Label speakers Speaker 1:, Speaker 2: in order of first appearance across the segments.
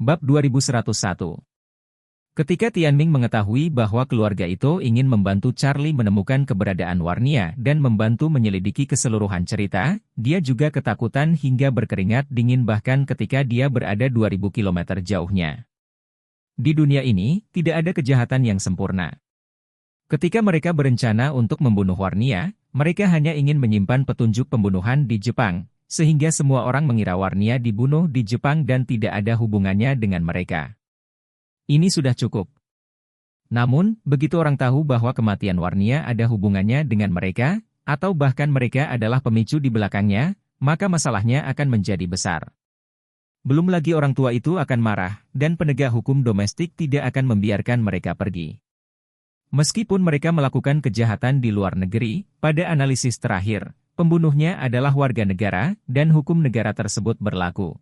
Speaker 1: Bab 2101. Ketika Tianming mengetahui bahwa keluarga itu ingin membantu Charlie menemukan keberadaan Warnia dan membantu menyelidiki keseluruhan cerita, dia juga ketakutan hingga berkeringat dingin bahkan ketika dia berada 2000 km jauhnya. Di dunia ini, tidak ada kejahatan yang sempurna. Ketika mereka berencana untuk membunuh Warnia, mereka hanya ingin menyimpan petunjuk pembunuhan di Jepang, sehingga semua orang mengira Warnia dibunuh di Jepang dan tidak ada hubungannya dengan mereka. Ini sudah cukup. Namun, begitu orang tahu bahwa kematian Warnia ada hubungannya dengan mereka, atau bahkan mereka adalah pemicu di belakangnya, maka masalahnya akan menjadi besar. Belum lagi orang tua itu akan marah, dan penegak hukum domestik tidak akan membiarkan mereka pergi. Meskipun mereka melakukan kejahatan di luar negeri, pada analisis terakhir, pembunuhnya adalah warga negara, dan hukum negara tersebut berlaku.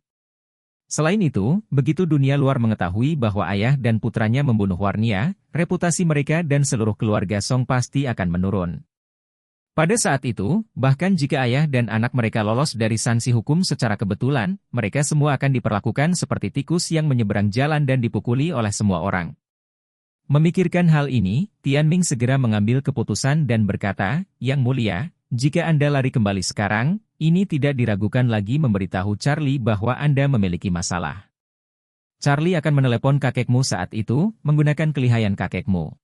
Speaker 1: Selain itu, begitu dunia luar mengetahui bahwa ayah dan putranya membunuh Warnia, reputasi mereka dan seluruh keluarga Song pasti akan menurun. Pada saat itu, bahkan jika ayah dan anak mereka lolos dari sanksi hukum secara kebetulan, mereka semua akan diperlakukan seperti tikus yang menyeberang jalan dan dipukuli oleh semua orang. Memikirkan hal ini, Tianming segera mengambil keputusan dan berkata, "Yang mulia, jika Anda lari kembali sekarang, ini tidak diragukan lagi memberitahu Charlie bahwa Anda memiliki masalah. Charlie akan menelepon kakekmu saat itu, menggunakan kelihayan kakekmu.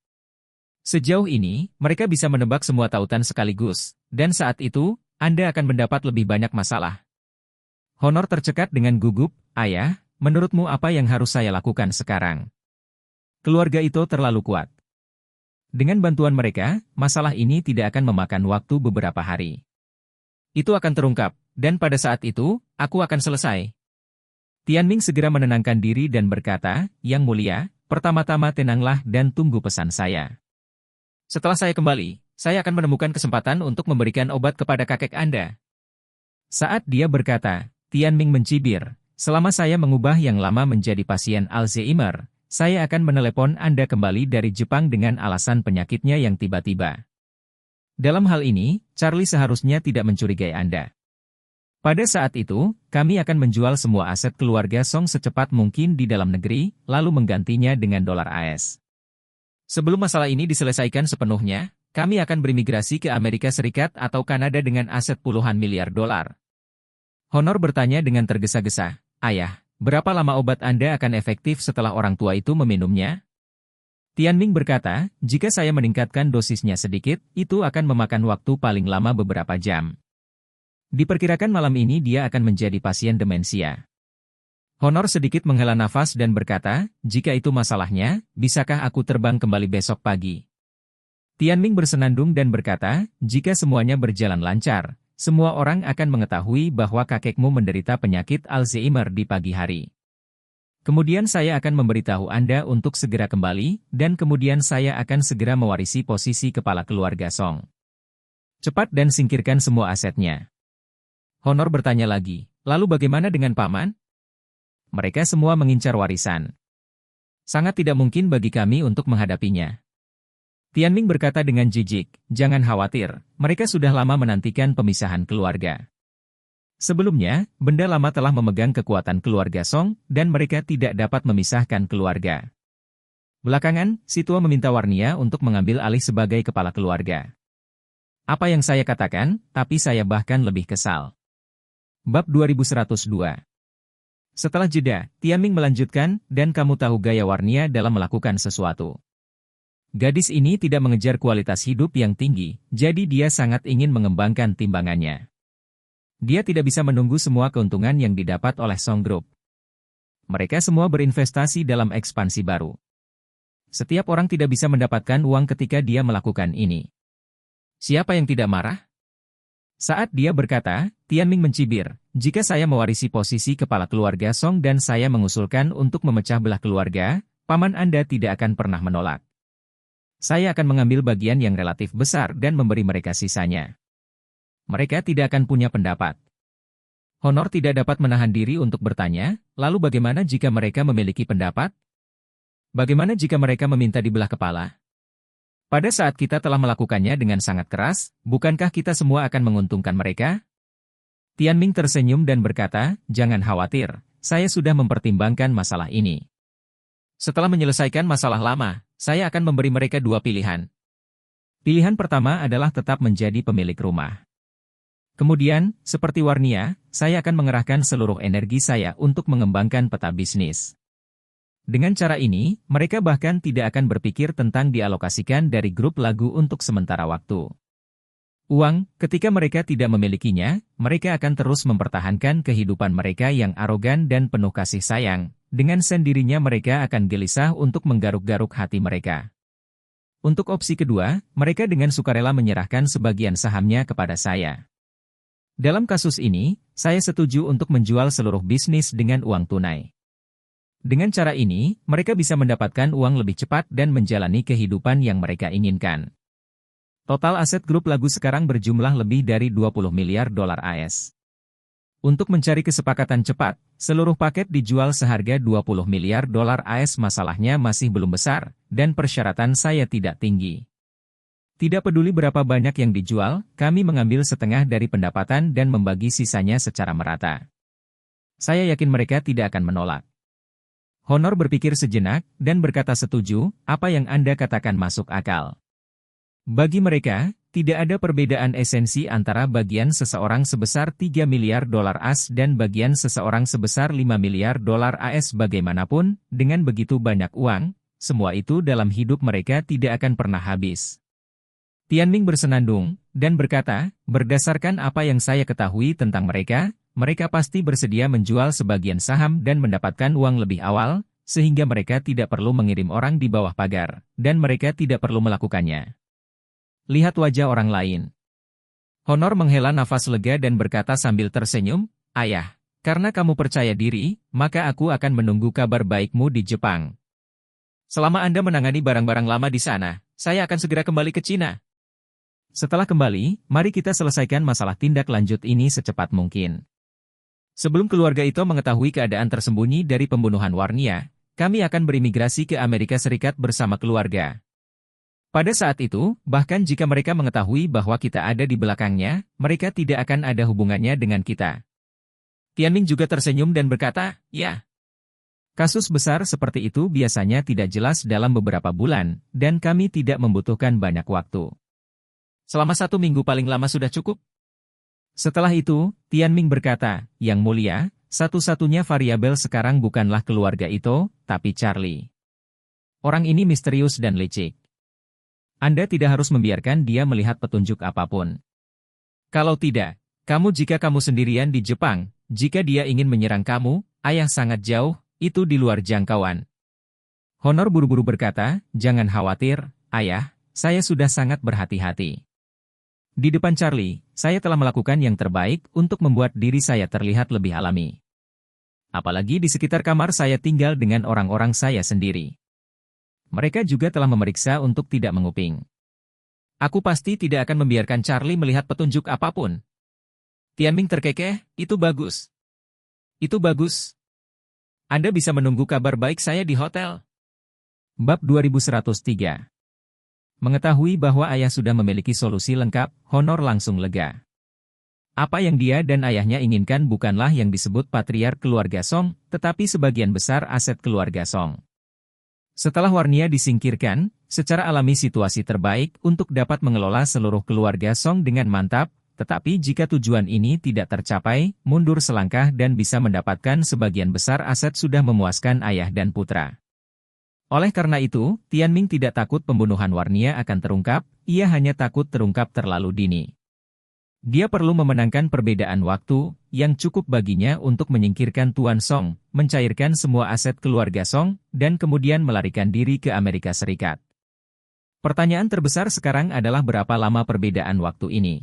Speaker 1: Sejauh ini, mereka bisa menebak semua tautan sekaligus, dan saat itu, Anda akan mendapat lebih banyak masalah." Honor tercekat dengan gugup, "Ayah, menurutmu apa yang harus saya lakukan sekarang? Keluarga itu terlalu kuat. Dengan bantuan mereka, masalah ini tidak akan memakan waktu beberapa hari. Itu akan terungkap, dan pada saat itu, aku akan selesai." Tianming segera menenangkan diri dan berkata, "Yang mulia, pertama-tama tenanglah dan tunggu pesan saya. Setelah saya kembali, saya akan menemukan kesempatan untuk memberikan obat kepada kakek Anda." Saat dia berkata, Tianming mencibir, "Selama saya mengubah yang lama menjadi pasien Alzheimer, saya akan menelepon Anda kembali dari Jepang dengan alasan penyakitnya yang tiba-tiba. Dalam hal ini, Charlie seharusnya tidak mencurigai Anda. Pada saat itu, kami akan menjual semua aset keluarga Song secepat mungkin di dalam negeri, lalu menggantinya dengan dolar AS. Sebelum masalah ini diselesaikan sepenuhnya, kami akan berimigrasi ke Amerika Serikat atau Kanada dengan aset puluhan miliar dolar." Honor bertanya dengan tergesa-gesa, "Ayah, berapa lama obat Anda akan efektif setelah orang tua itu meminumnya?" Tianming berkata, "Jika saya meningkatkan dosisnya sedikit, itu akan memakan waktu paling lama beberapa jam. Diperkirakan malam ini dia akan menjadi pasien demensia." Honor sedikit menghela nafas dan berkata, "Jika itu masalahnya, bisakah aku terbang kembali besok pagi?" Tianming bersenandung dan berkata, "Jika semuanya berjalan lancar, semua orang akan mengetahui bahwa kakekmu menderita penyakit Alzheimer di pagi hari. Kemudian saya akan memberitahu Anda untuk segera kembali, dan kemudian saya akan segera mewarisi posisi kepala keluarga Song. Cepat dan singkirkan semua asetnya." Honor bertanya lagi, "Lalu bagaimana dengan paman?" "Mereka semua mengincar warisan. Sangat tidak mungkin bagi kami untuk menghadapinya." Tianming berkata dengan jijik, "Jangan khawatir, mereka sudah lama menantikan pemisahan keluarga. Sebelumnya, benda lama telah memegang kekuatan keluarga Song, dan mereka tidak dapat memisahkan keluarga. Belakangan, si tua meminta Warnia untuk mengambil alih sebagai kepala keluarga. Apa yang saya katakan, tapi saya bahkan lebih kesal." Bab 2102. Setelah jeda, Tianming melanjutkan, "Dan kamu tahu gaya Warnia dalam melakukan sesuatu. Gadis ini tidak mengejar kualitas hidup yang tinggi, jadi dia sangat ingin mengembangkan timbangannya. Dia tidak bisa menunggu semua keuntungan yang didapat oleh Song Group. Mereka semua berinvestasi dalam ekspansi baru. Setiap orang tidak bisa mendapatkan uang ketika dia melakukan ini. Siapa yang tidak marah?" Saat dia berkata, Tianming mencibir, "Jika saya mewarisi posisi kepala keluarga Song dan saya mengusulkan untuk memecah belah keluarga, paman Anda tidak akan pernah menolak. Saya akan mengambil bagian yang relatif besar dan memberi mereka sisanya. Mereka tidak akan punya pendapat." Honor tidak dapat menahan diri untuk bertanya, "Lalu bagaimana jika mereka memiliki pendapat? Bagaimana jika mereka meminta dibelah kepala? Pada saat kita telah melakukannya dengan sangat keras, bukankah kita semua akan menguntungkan mereka?" Tianming tersenyum dan berkata, "Jangan khawatir, saya sudah mempertimbangkan masalah ini. Setelah menyelesaikan masalah lama, saya akan memberi mereka dua pilihan. Pilihan pertama adalah tetap menjadi pemilik rumah. Kemudian, seperti Warnia, saya akan mengerahkan seluruh energi saya untuk mengembangkan peta bisnis. Dengan cara ini, mereka bahkan tidak akan berpikir tentang dialokasikan dari grup lagu untuk sementara waktu. Uang, ketika mereka tidak memilikinya, mereka akan terus mempertahankan kehidupan mereka yang arogan dan penuh kasih sayang. Dengan sendirinya mereka akan gelisah untuk menggaruk-garuk hati mereka. Untuk opsi kedua, mereka dengan sukarela menyerahkan sebagian sahamnya kepada saya. Dalam kasus ini, saya setuju untuk menjual seluruh bisnis dengan uang tunai. Dengan cara ini, mereka bisa mendapatkan uang lebih cepat dan menjalani kehidupan yang mereka inginkan. Total aset grup lagu sekarang berjumlah lebih dari 20 miliar dolar AS. Untuk mencari kesepakatan cepat, seluruh paket dijual seharga 20 miliar dolar AS. Masalahnya masih belum besar, dan persyaratan saya tidak tinggi. Tidak peduli berapa banyak yang dijual, kami mengambil setengah dari pendapatan dan membagi sisanya secara merata. Saya yakin mereka tidak akan menolak. Honor berpikir sejenak, dan berkata setuju, apa yang Anda katakan masuk akal. Bagi mereka, tidak ada perbedaan esensi antara bagian seseorang sebesar 3 miliar dolar AS dan bagian seseorang sebesar 5 miliar dolar AS. Bagaimanapun, dengan begitu banyak uang, semua itu dalam hidup mereka tidak akan pernah habis. Tianming bersenandung, dan berkata, berdasarkan apa yang saya ketahui tentang mereka, mereka pasti bersedia menjual sebagian saham dan mendapatkan uang lebih awal, sehingga mereka tidak perlu mengirim orang di bawah pagar, dan mereka tidak perlu melakukannya. Lihat wajah orang lain. Honor menghela nafas lega dan berkata sambil tersenyum, Ayah, karena kamu percaya diri, maka aku akan menunggu kabar baikmu di Jepang. Selama Anda menangani barang-barang lama di sana, saya akan segera kembali ke Cina. Setelah kembali, mari kita selesaikan masalah tindak lanjut ini secepat mungkin. Sebelum keluarga itu mengetahui keadaan tersembunyi dari pembunuhan Warnia, kami akan berimigrasi ke Amerika Serikat bersama keluarga. Pada saat itu, bahkan jika mereka mengetahui bahwa kita ada di belakangnya, mereka tidak akan ada hubungannya dengan kita. Tianming juga tersenyum dan berkata, ya. Kasus besar seperti itu biasanya tidak jelas dalam beberapa bulan, dan kami tidak membutuhkan banyak waktu. Selama 1 minggu paling lama sudah cukup. Setelah itu, Tianming berkata, Yang Mulia, satu-satunya variabel sekarang bukanlah keluarga itu, tapi Charlie. Orang ini misterius dan licik. Anda tidak harus membiarkan dia melihat petunjuk apapun. Kalau tidak, jika kamu sendirian di Jepang, jika dia ingin menyerang kamu, Ayah sangat jauh, itu di luar jangkauan. Honor buru-buru berkata, jangan khawatir, Ayah, saya sudah sangat berhati-hati. Di depan Charlie, saya telah melakukan yang terbaik untuk membuat diri saya terlihat lebih alami. Apalagi di sekitar kamar saya tinggal dengan orang-orang saya sendiri. Mereka juga telah memeriksa untuk tidak menguping. Aku pasti tidak akan membiarkan Charlie melihat petunjuk apapun. Tianming terkekeh, itu bagus. Itu bagus. Anda bisa menunggu kabar baik saya di hotel. Bab 2103. Mengetahui bahwa ayah sudah memiliki solusi lengkap, Honor langsung lega. Apa yang dia dan ayahnya inginkan bukanlah yang disebut patriark keluarga Song, tetapi sebagian besar aset keluarga Song. Setelah Warnia disingkirkan, secara alami situasi terbaik untuk dapat mengelola seluruh keluarga Song dengan mantap, tetapi jika tujuan ini tidak tercapai, mundur selangkah dan bisa mendapatkan sebagian besar aset sudah memuaskan ayah dan putra. Oleh karena itu, Tianming tidak takut pembunuhan Warnia akan terungkap, ia hanya takut terungkap terlalu dini. Dia perlu memenangkan perbedaan waktu, yang cukup baginya untuk menyingkirkan Tuan Song, mencairkan semua aset keluarga Song, dan kemudian melarikan diri ke Amerika Serikat. Pertanyaan terbesar sekarang adalah berapa lama perbedaan waktu ini.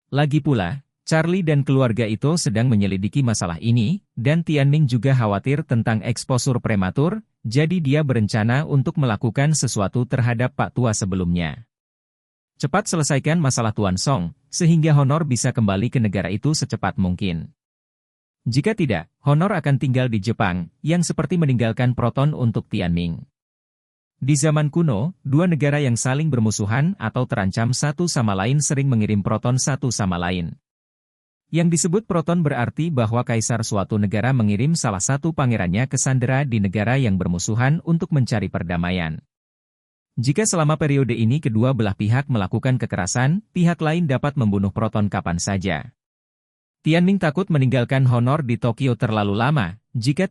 Speaker 1: Lagi pula, Charlie dan keluarga itu sedang menyelidiki masalah ini, dan Tianming juga khawatir tentang eksposur prematur, jadi dia berencana untuk melakukan sesuatu terhadap Pak Tua sebelumnya. Cepat selesaikan masalah Tuan Song, sehingga Honor bisa kembali ke negara itu secepat mungkin. Jika tidak, Honor akan tinggal di Jepang, yang seperti meninggalkan Proton untuk Tianming. Di zaman kuno, dua negara yang saling bermusuhan atau terancam satu sama lain sering mengirim proton satu sama lain. Yang disebut proton berarti bahwa kaisar suatu negara mengirim salah satu pangerannya ke sandera di negara yang bermusuhan untuk mencari perdamaian. Jika selama periode ini kedua belah pihak melakukan kekerasan, pihak lain dapat membunuh proton kapan saja. Tianming takut meninggalkan honor di Tokyo terlalu lama, jika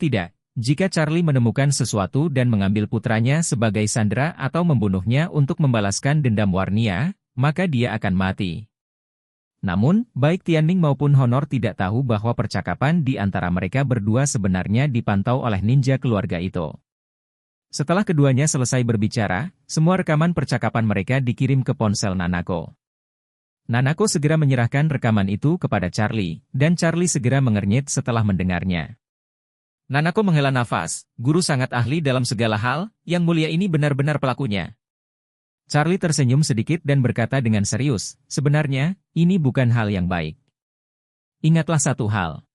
Speaker 1: Charlie menemukan sesuatu dan mengambil putranya sebagai sandera atau membunuhnya untuk membalaskan dendam Warnia, maka dia akan mati. Namun, baik Tianming maupun Honor tidak tahu bahwa percakapan di antara mereka berdua sebenarnya dipantau oleh ninja keluarga itu. Setelah keduanya selesai berbicara, semua rekaman percakapan mereka dikirim ke ponsel Nanako. Nanako segera menyerahkan rekaman itu kepada Charlie, dan Charlie segera mengernyit setelah mendengarnya. Nanako menghela nafas, guru sangat ahli dalam segala hal, yang mulia ini benar-benar pelakunya. Charlie tersenyum sedikit dan berkata dengan serius, sebenarnya, ini bukan hal yang baik. Ingatlah satu hal.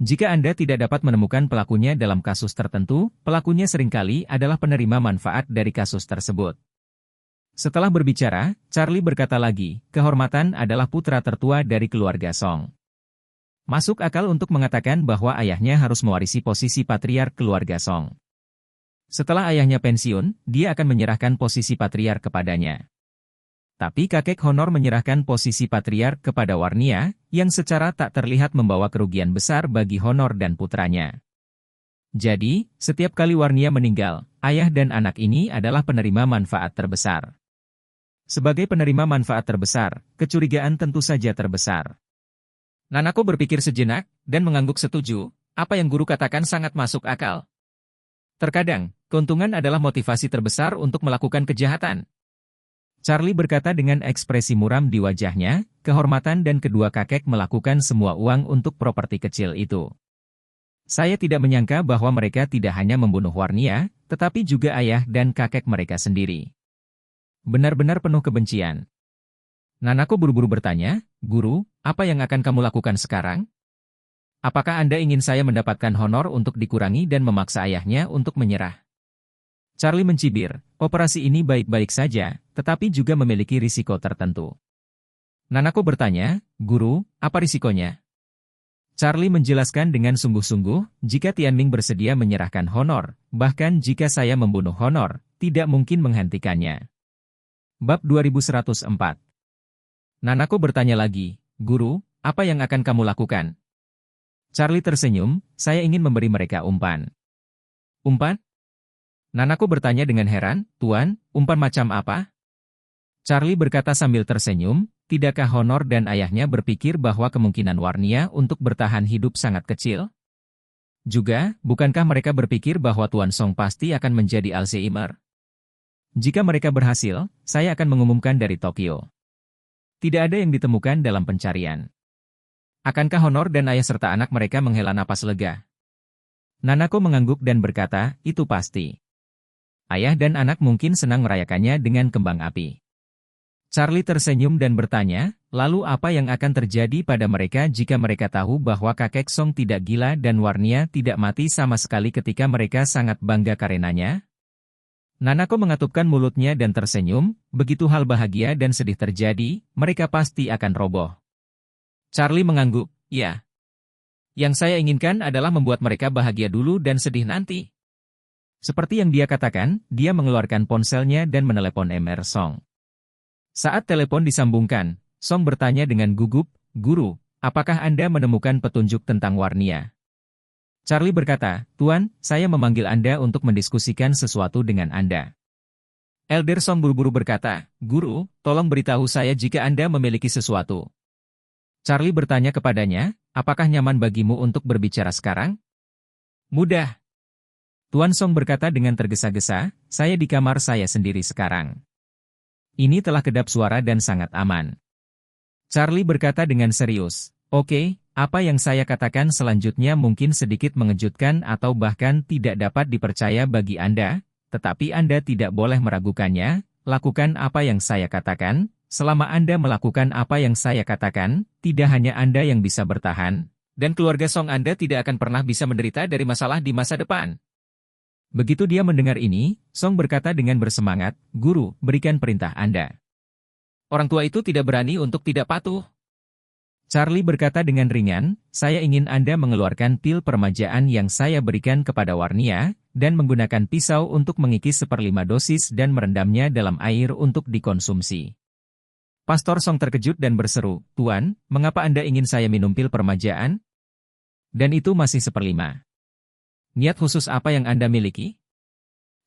Speaker 1: Jika Anda tidak dapat menemukan pelakunya dalam kasus tertentu, pelakunya seringkali adalah penerima manfaat dari kasus tersebut. Setelah berbicara, Charlie berkata lagi, kehormatan adalah putra tertua dari keluarga Song. Masuk akal untuk mengatakan bahwa ayahnya harus mewarisi posisi patriark keluarga Song. Setelah ayahnya pensiun, dia akan menyerahkan posisi patriark kepadanya. Tapi kakek Honor menyerahkan posisi patriark kepada Warnia, yang secara tak terlihat membawa kerugian besar bagi Honor dan putranya. Jadi, setiap kali Warnia meninggal, ayah dan anak ini adalah penerima manfaat terbesar. Sebagai penerima manfaat terbesar, kecurigaan tentu saja terbesar. Nanako berpikir sejenak, dan mengangguk setuju, apa yang guru katakan sangat masuk akal. Terkadang, keuntungan adalah motivasi terbesar untuk melakukan kejahatan. Charlie berkata dengan ekspresi muram di wajahnya, kehormatan dan kedua kakek melakukan semua uang untuk properti kecil itu. Saya tidak menyangka bahwa mereka tidak hanya membunuh Warnia, tetapi juga ayah dan kakek mereka sendiri. Benar-benar penuh kebencian. Nanako buru-buru bertanya, guru, apa yang akan kamu lakukan sekarang? Apakah Anda ingin saya mendapatkan honor untuk dikurangi dan memaksa ayahnya untuk menyerah? Charlie mencibir, operasi ini baik-baik saja, tetapi juga memiliki risiko tertentu. Nanako bertanya, guru, apa risikonya? Charlie menjelaskan dengan sungguh-sungguh, jika Tianming bersedia menyerahkan honor, bahkan jika saya membunuh honor, tidak mungkin menghentikannya. Bab 2104. Nanako bertanya lagi, guru, apa yang akan kamu lakukan? Charlie tersenyum, saya ingin memberi mereka umpan. Umpan? Nanako bertanya dengan heran, Tuan, umpan macam apa? Charlie berkata sambil tersenyum, tidakkah Honor dan ayahnya berpikir bahwa kemungkinan Warnia untuk bertahan hidup sangat kecil? Juga, bukankah mereka berpikir bahwa Tuan Song pasti akan menjadi Alzheimer? Jika mereka berhasil, saya akan mengumumkan dari Tokyo. Tidak ada yang ditemukan dalam pencarian. Akankah Honor dan ayah serta anak mereka menghela napas lega? Nanako mengangguk dan berkata, itu pasti. Ayah dan anak mungkin senang merayakannya dengan kembang api. Charlie tersenyum dan bertanya, lalu apa yang akan terjadi pada mereka jika mereka tahu bahwa kakek Song tidak gila dan Warnia tidak mati sama sekali ketika mereka sangat bangga karenanya? Nanako mengatupkan mulutnya dan tersenyum, begitu hal bahagia dan sedih terjadi, mereka pasti akan roboh. Charlie mengangguk, ya. Yang saya inginkan adalah membuat mereka bahagia dulu dan sedih nanti. Seperti yang dia katakan, dia mengeluarkan ponselnya dan menelepon Mr. Song. Saat telepon disambungkan, Song bertanya dengan gugup, Guru, apakah Anda menemukan petunjuk tentang Warnia? Charlie berkata, Tuan, saya memanggil Anda untuk mendiskusikan sesuatu dengan Anda. Elder Song buru-buru berkata, Guru, tolong beritahu saya jika Anda memiliki sesuatu. Charlie bertanya kepadanya, apakah nyaman bagimu untuk berbicara sekarang? Mudah. Tuan Song berkata dengan tergesa-gesa, saya di kamar saya sendiri sekarang. Ini telah kedap suara dan sangat aman. Charlie berkata dengan serius, oke, apa yang saya katakan selanjutnya mungkin sedikit mengejutkan atau bahkan tidak dapat dipercaya bagi Anda, tetapi Anda tidak boleh meragukannya, lakukan apa yang saya katakan. Selama Anda melakukan apa yang saya katakan, tidak hanya Anda yang bisa bertahan, dan keluarga Song Anda tidak akan pernah bisa menderita dari masalah di masa depan. Begitu dia mendengar ini, Song berkata dengan bersemangat, Guru, berikan perintah Anda. Orang tua itu tidak berani untuk tidak patuh. Charlie berkata dengan ringan, saya ingin Anda mengeluarkan pil permajaan yang saya berikan kepada Warnia, dan menggunakan pisau untuk mengikis 1/5 dosis dan merendamnya dalam air untuk dikonsumsi. Pastor Song terkejut dan berseru, Tuan, mengapa Anda ingin saya minum pil permajaan? Dan itu masih 1/5. Niat khusus apa yang Anda miliki?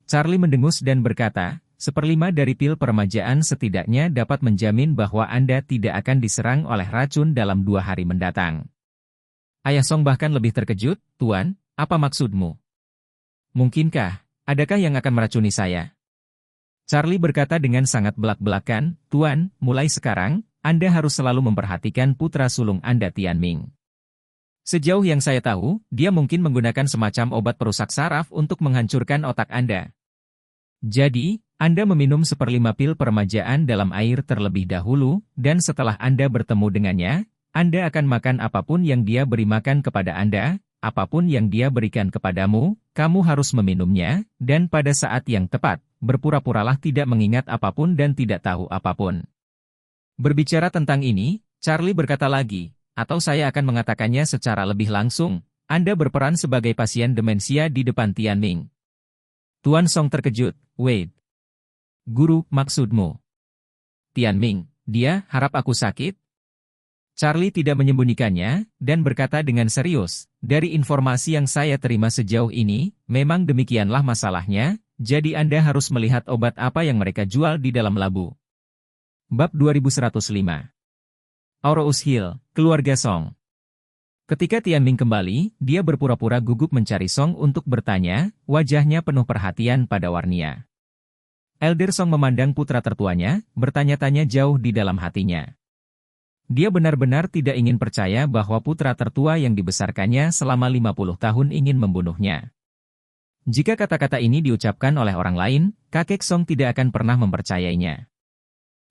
Speaker 1: Charlie mendengus dan berkata, 1/5 dari pil permajaan setidaknya dapat menjamin bahwa Anda tidak akan diserang oleh racun dalam 2 hari mendatang. Ayah Song bahkan lebih terkejut, Tuan, apa maksudmu? Mungkinkah, adakah yang akan meracuni saya? Charlie berkata dengan sangat belak-belakan, Tuan, mulai sekarang, Anda harus selalu memperhatikan putra sulung Anda Tianming. Sejauh yang saya tahu, dia mungkin menggunakan semacam obat perusak saraf untuk menghancurkan otak Anda. Jadi, Anda meminum 1/5 pil permajaan dalam air terlebih dahulu, dan setelah Anda bertemu dengannya, Anda akan makan apapun yang dia beri makan kepada Anda, apapun yang dia berikan kepadamu, kamu harus meminumnya, dan pada saat yang tepat, berpura-puralah tidak mengingat apapun dan tidak tahu apapun. Berbicara tentang ini, Charlie berkata lagi, atau saya akan mengatakannya secara lebih langsung, Anda berperan sebagai pasien demensia di depan Tianming. Tuan Song terkejut, wait. Guru, maksudmu? Tianming, dia harap aku sakit? Charlie tidak menyembunyikannya, dan berkata dengan serius, dari informasi yang saya terima sejauh ini, memang demikianlah masalahnya, jadi Anda harus melihat obat apa yang mereka jual di dalam labu. Bab 2105. Aurous Hill, Keluarga Song. Ketika Tianming kembali, dia berpura-pura gugup mencari Song untuk bertanya, wajahnya penuh perhatian pada Warnia. Elder Song memandang putra tertuanya, bertanya-tanya jauh di dalam hatinya. Dia benar-benar tidak ingin percaya bahwa putra tertua yang dibesarkannya selama 50 tahun ingin membunuhnya. Jika kata-kata ini diucapkan oleh orang lain, kakek Song tidak akan pernah mempercayainya.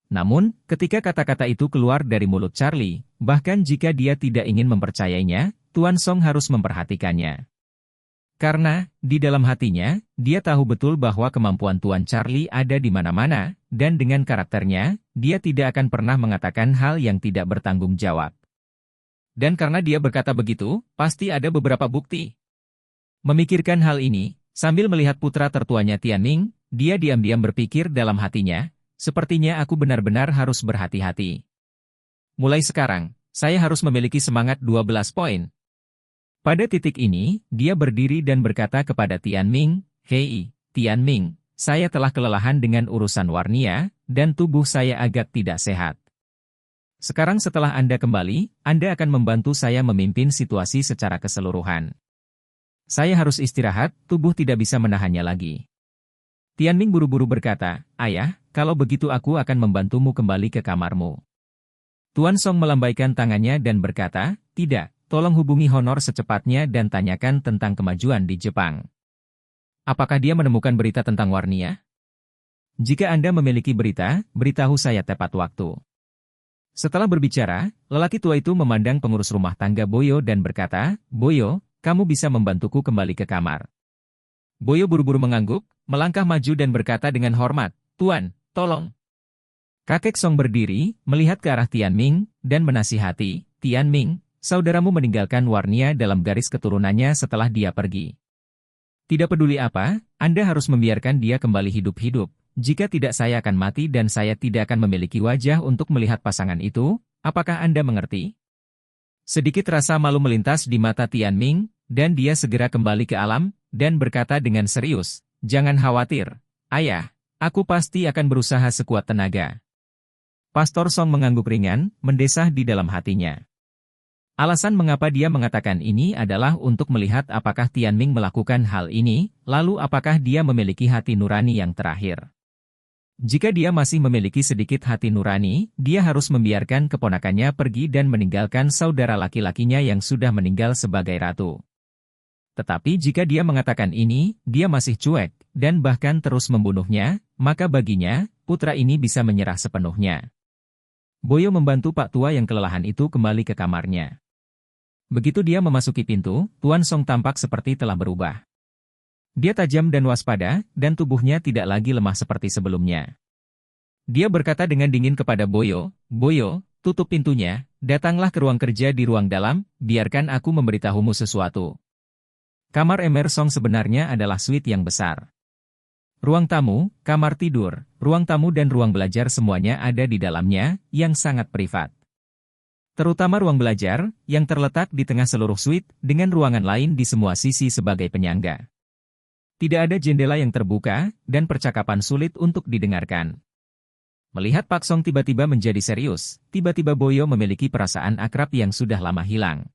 Speaker 1: Namun, ketika kata-kata itu keluar dari mulut Charlie, bahkan jika dia tidak ingin mempercayainya, Tuan Song harus memperhatikannya. Karena, di dalam hatinya, dia tahu betul bahwa kemampuan Tuan Charlie ada di mana-mana, dan dengan karakternya, dia tidak akan pernah mengatakan hal yang tidak bertanggung jawab. Dan karena dia berkata begitu, pasti ada beberapa bukti. Memikirkan hal ini, sambil melihat putra tertuanya Tianming, dia diam-diam berpikir dalam hatinya, sepertinya aku benar-benar harus berhati-hati. Mulai sekarang, saya harus memiliki semangat 12 poin. Pada titik ini, dia berdiri dan berkata kepada Tianming, Hei, Tianming, saya telah kelelahan dengan urusan Warnia, dan tubuh saya agak tidak sehat. Sekarang setelah Anda kembali, Anda akan membantu saya memimpin situasi secara keseluruhan. Saya harus istirahat, tubuh tidak bisa menahannya lagi. Tianming buru-buru berkata, Ayah, kalau begitu aku akan membantumu kembali ke kamarmu. Tuan Song melambaikan tangannya dan berkata, tidak, tolong hubungi Honor secepatnya dan tanyakan tentang kemajuan di Jepang. Apakah dia menemukan berita tentang Warnia? Jika Anda memiliki berita, beritahu saya tepat waktu. Setelah berbicara, lelaki tua itu memandang pengurus rumah tangga Boyo dan berkata, Boyo, kamu bisa membantuku kembali ke kamar. Boyo buru-buru mengangguk, melangkah maju dan berkata dengan hormat, Tuan, tolong. Kakek Song berdiri, melihat ke arah Tianming, dan menasihati, Tianming, saudaramu meninggalkan Warnia dalam garis keturunannya setelah dia pergi. Tidak peduli apa, Anda harus membiarkan dia kembali hidup-hidup. Jika tidak saya akan mati dan saya tidak akan memiliki wajah untuk melihat pasangan itu, apakah Anda mengerti? Sedikit rasa malu melintas di mata Tianming, dan dia segera kembali ke alam, dan berkata dengan serius, jangan khawatir, Ayah, aku pasti akan berusaha sekuat tenaga. Pastor Song mengangguk ringan, mendesah di dalam hatinya. Alasan mengapa dia mengatakan ini adalah untuk melihat apakah Tianming melakukan hal ini, lalu apakah dia memiliki hati nurani yang terakhir. Jika dia masih memiliki sedikit hati nurani, dia harus membiarkan keponakannya pergi dan meninggalkan saudara laki-lakinya yang sudah meninggal sebagai ratu. Tetapi jika dia mengatakan ini, dia masih cuek, dan bahkan terus membunuhnya, maka baginya, putra ini bisa menyerah sepenuhnya. Boyo membantu Pak Tua yang kelelahan itu kembali ke kamarnya. Begitu dia memasuki pintu, Tuan Song tampak seperti telah berubah. Dia tajam dan waspada, dan tubuhnya tidak lagi lemah seperti sebelumnya. Dia berkata dengan dingin kepada Boyo, Boyo, tutup pintunya, Datanglah ke ruang kerja di ruang dalam, biarkan aku memberitahumu sesuatu. Kamar Emerson sebenarnya adalah suite yang besar. Ruang tamu, kamar tidur, ruang tamu dan ruang belajar semuanya ada di dalamnya, yang sangat privat. Terutama ruang belajar, yang terletak di tengah seluruh suite, dengan ruangan lain di semua sisi sebagai penyangga. Tidak ada jendela yang terbuka, dan percakapan sulit untuk didengarkan. Melihat Pak Song tiba-tiba menjadi serius, tiba-tiba Boyo memiliki perasaan akrab yang sudah lama hilang.